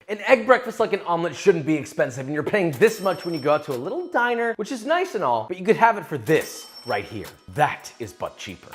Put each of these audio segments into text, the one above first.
An egg breakfast like an omelet shouldn't be expensive, and you're paying this much when you go out to a little diner, which is nice and all, but you could have it for this right here. That is but cheaper.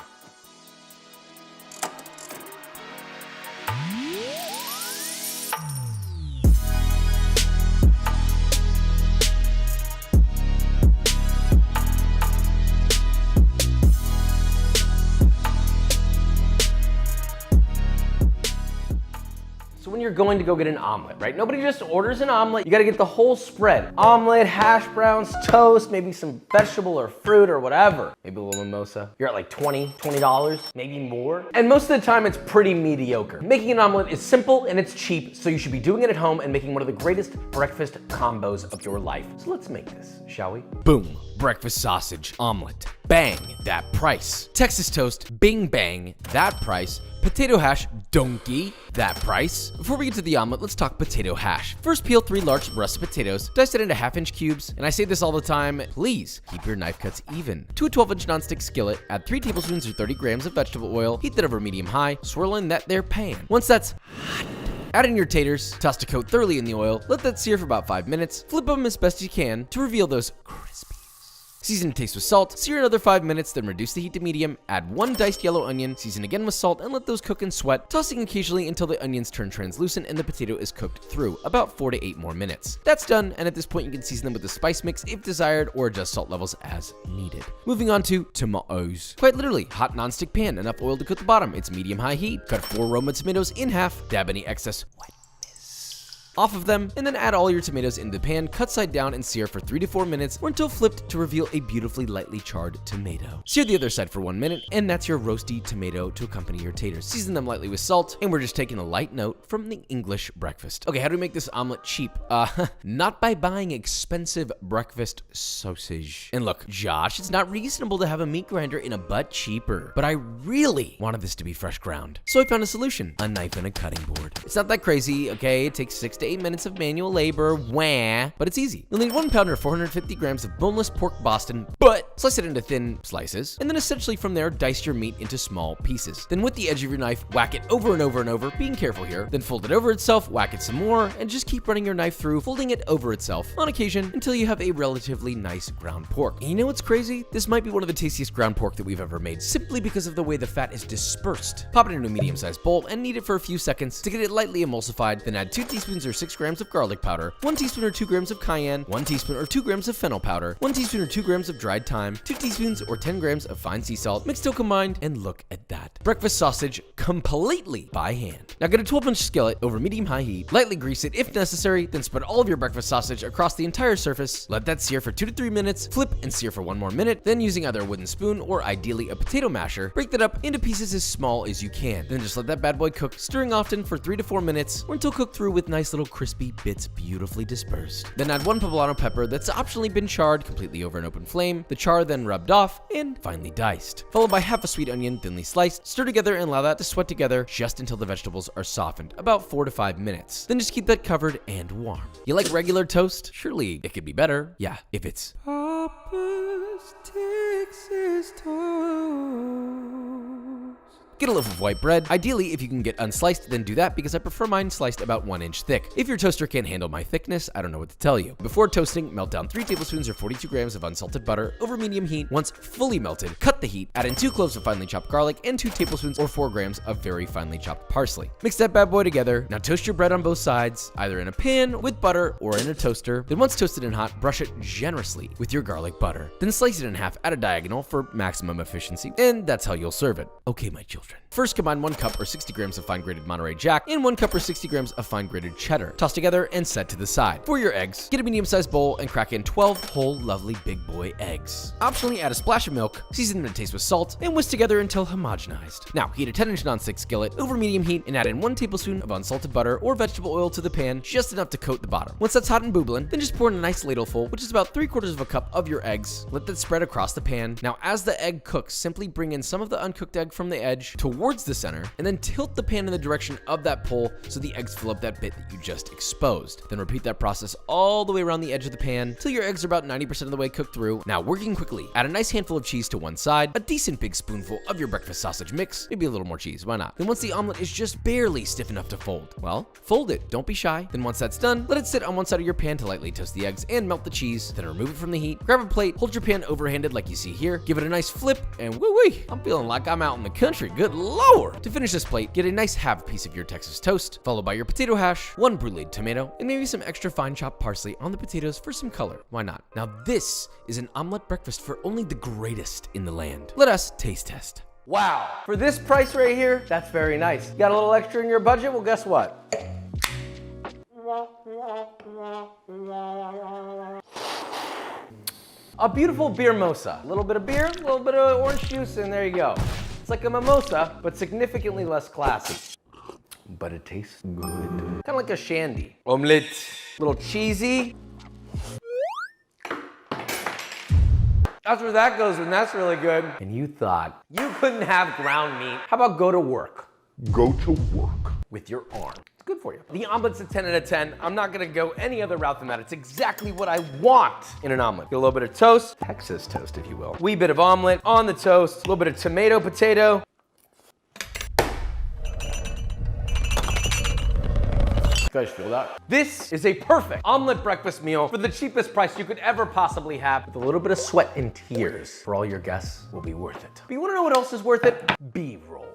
So when you're going to go get an omelet, right? Nobody just orders an omelet. You gotta get the whole spread. Omelet, hash browns, toast, maybe some vegetable or fruit or whatever. Maybe a little mimosa. You're at like $20, maybe more. And most of the time it's pretty mediocre. Making an omelet is simple and it's cheap, so you should be doing it at home and making one of the greatest breakfast combos of your life. So let's make this, shall we? Boom, breakfast sausage omelet. Bang, that price. Texas toast, bing bang, that price. Potato hash, donkey, that price. Before we get to the omelet, let's talk potato hash. First, peel 3 large russet potatoes, dice it into 1/2-inch cubes, and I say this all the time, please keep your knife cuts even. To a 12-inch nonstick skillet, add 3 tablespoons or 30 grams of vegetable oil, heat that over medium-high, swirl in that there pan. Once that's hot, add in your taters, toss to coat thoroughly in the oil, let that sear for about 5 minutes, flip them as best you can to reveal those crispy. Season to taste with salt, sear another 5 minutes, then reduce the heat to medium, add 1 diced yellow onion, season again with salt, and let those cook and sweat, tossing occasionally until the onions turn translucent and the potato is cooked through, about 4 to 8 more minutes. That's done, and at this point you can season them with a spice mix if desired, or adjust salt levels as needed. Moving on to tomatoes. Quite literally, hot non-stick pan, enough oil to coat the bottom, it's medium-high heat. Cut 4 Roma tomatoes in half, dab any excess wetness off of them, and then add all your tomatoes into the pan, cut side down and sear for 3 to 4 minutes or until flipped to reveal a beautifully lightly charred tomato. Sear the other side for 1 minute, and that's your roasty tomato to accompany your taters. Season them lightly with salt, and we're just taking a light note from the English breakfast. Okay, how do we make this omelet cheap? Not by buying expensive breakfast sausage. And look, Josh, it's not reasonable to have a meat grinder in a butt cheaper, but I really wanted this to be fresh ground. So I found a solution, a knife and a cutting board. It's not that crazy, okay? It takes 6 to 8 minutes of manual labor, but it's easy. You'll need 1 pounder, 450 grams of boneless pork Boston, but slice it into thin slices, and then essentially from there, dice your meat into small pieces. Then with the edge of your knife, whack it over and over and over, being careful here, then fold it over itself, whack it some more, and just keep running your knife through, folding it over itself on occasion until you have a relatively nice ground pork. And you know what's crazy? This might be one of the tastiest ground pork that we've ever made, simply because of the way the fat is dispersed. Pop it into a medium-sized bowl and knead it for a few seconds to get it lightly emulsified, then add 2 teaspoons or 6 grams of garlic powder, 1 teaspoon or 2 grams of cayenne, 1 teaspoon or 2 grams of fennel powder, 1 teaspoon or 2 grams of dried thyme, 2 teaspoons or 10 grams of fine sea salt, mixed till combined, and look at that. Breakfast sausage completely by hand. Now get a 12-inch skillet over medium-high heat, lightly grease it if necessary, then spread all of your breakfast sausage across the entire surface, let that sear for 2 to 3 minutes, flip and sear for 1 more minute, then using either a wooden spoon or ideally a potato masher, break that up into pieces as small as you can. Then just let that bad boy cook, stirring often for 3 to 4 minutes, or until cooked through with nice little crispy bits beautifully dispersed. Then add 1 poblano pepper that's optionally been charred completely over an open flame, the char then rubbed off and finely diced. Followed by half a sweet onion thinly sliced, stir together and allow that to sweat together just until the vegetables are softened, about 4 to 5 minutes. Then just keep that covered and warm. You like regular toast? Surely it could be better. Yeah, if it's Papa's Texas toast. Get a loaf of white bread. Ideally, if you can get unsliced, then do that because I prefer mine sliced about 1 inch thick. If your toaster can't handle my thickness, I don't know what to tell you. Before toasting, melt down 3 tablespoons or 42 grams of unsalted butter over medium heat. Once fully melted, cut the heat, add in 2 cloves of finely chopped garlic and 2 tablespoons or 4 grams of very finely chopped parsley. Mix that bad boy together. Now toast your bread on both sides, either in a pan with butter or in a toaster. Then once toasted and hot, brush it generously with your garlic butter. Then slice it in half at a diagonal for maximum efficiency, and that's how you'll serve it. Okay, my children. First, combine 1 cup or 60 grams of fine grated Monterey Jack and 1 cup or 60 grams of fine grated cheddar. Toss together and set to the side. For your eggs, get a medium-sized bowl and crack in 12 whole lovely big boy eggs. Optionally, add a splash of milk, season them to taste with salt, and whisk together until homogenized. Now, heat a 10-inch nonstick skillet over medium heat and add in 1 tablespoon of unsalted butter or vegetable oil to the pan, just enough to coat the bottom. Once that's hot and bubbling, then just pour in a nice ladleful, which is about 3/4 of a cup of your eggs. Let that spread across the pan. Now, as the egg cooks, simply bring in some of the uncooked egg from the edge to towards the center, and then tilt the pan in the direction of that pole so the eggs fill up that bit that you just exposed. Then repeat that process all the way around the edge of the pan till your eggs are about 90% of the way cooked through. Now, working quickly, add a nice handful of cheese to one side, a decent big spoonful of your breakfast sausage mix, maybe a little more cheese, why not? Then once the omelet is just barely stiff enough to fold, well, fold it, don't be shy. Then once that's done, let it sit on one side of your pan to lightly toast the eggs and melt the cheese, then remove it from the heat, grab a plate, hold your pan overhanded like you see here, give it a nice flip, and woo-wee, I'm feeling like I'm out in the country, good lord! To finish this plate, get a nice half piece of your Texas toast, followed by your potato hash, one bruleed tomato, and maybe some extra fine chopped parsley on the potatoes for some color, why not? Now this is an omelet breakfast for only the greatest in the land. Let us taste test. Wow, for this price right here, that's very nice. You got a little extra in your budget? Well, guess what? A beautiful beer mosa. A little bit of beer, a little bit of orange juice, and there you go. It's like a mimosa, but significantly less classy. But it tastes good. Kind of like a shandy. Omelet. A little cheesy. That's where that goes, and that's really good. And you thought you couldn't have ground meat. How about go to work? Go to work. With your arm. It's good for you. The omelet's a 10 out of 10. I'm not gonna go any other route than that. It's exactly what I want in an omelet. Get a little bit of toast, Texas toast if you will. Wee bit of omelet on the toast, a little bit of tomato, potato. You guys feel that? This is a perfect omelet breakfast meal for the cheapest price you could ever possibly have, with a little bit of sweat and tears for all your guests will be worth it. But you wanna know what else is worth it? B-roll.